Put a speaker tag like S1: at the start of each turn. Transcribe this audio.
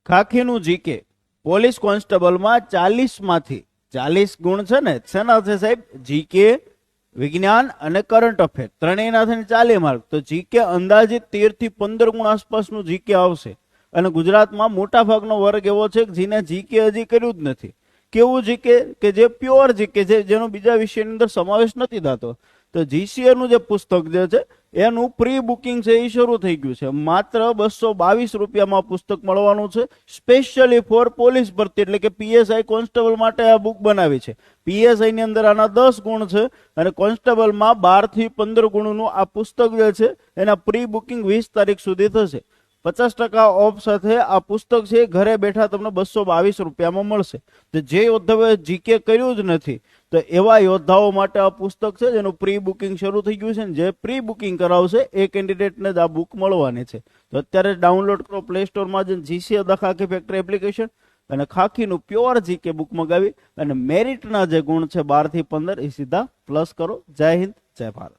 S1: ખાખીનું GK police કોન્સ્ટેબલમાં 40 માંથી 40 ગુણ છે ને, શેના છે સાહેબ? જીકે, વિજ્ઞાન અને કરંટ અફેર ત્રણેયના થઈને 40 માર્ક. તો જીકે અંદાજિત 13 થી 15 ગુણ આસપાસનું જીકે આવશે. અને ગુજરાતમાં મોટા ભાગનો વર્ગ એવો છે કે જેને જીકે હજી કર્યું જ નથી. કેવું જીકે? કે જે પ્યોર જીકે છે, જેનો બીજા વિષયની અંદર સમાવેશ નથી થતો. તો જીસીએ નું જે પુસ્તક જે છે એનું પ્રી બુકિંગ છે એ શરૂ થઈ ગયું છે. માત્ર 222 રૂપિયામાં પુસ્તક મળવાનું છે. સ્પેશિયલી ફોર પોલીસ ભરતી એટલે કે પીએસઆઈ કોન્સ્ટેબલ માટે આ બુક બનાવી છે. પીએસઆઈ ની અંદર આના 10 ગુણ છે અને કોન્સ્ટેબલમાં 12 થી 15 ગુણનું આ પુસ્તક જે છે એના પ્રી બુકિંગ 20 તારીખ સુધી થશે. 50% ઓફ સાથે આ પુસ્તક છે ઘરે બેઠા તમને 222 રૂપિયામાં મળશે. તો જે યોદ્ધાઓએ જીકે કર્યું જ નથી તો એવા યોદ્ધાઓ માટે આ પુસ્તક છે જેનું પ્રી બુકિંગ શરૂ થઈ ગયું છે. જે પ્રી બુકિંગ કરાવશે એ કેન્ડિડેટને જ આ બુક મળવાની છે. તો અત્યારે ડાઉનલોડ કરો પ્લે સ્ટોરમાં જઈને GCA the khaki factory application અને ખાખીનું પ્યોર જીકે બુક મગાવી અને મેરિટના જે ગુણ છે 12 થી 15 એ સીધા પ્લસ કરો. જય હિન્દ, જય ભારત.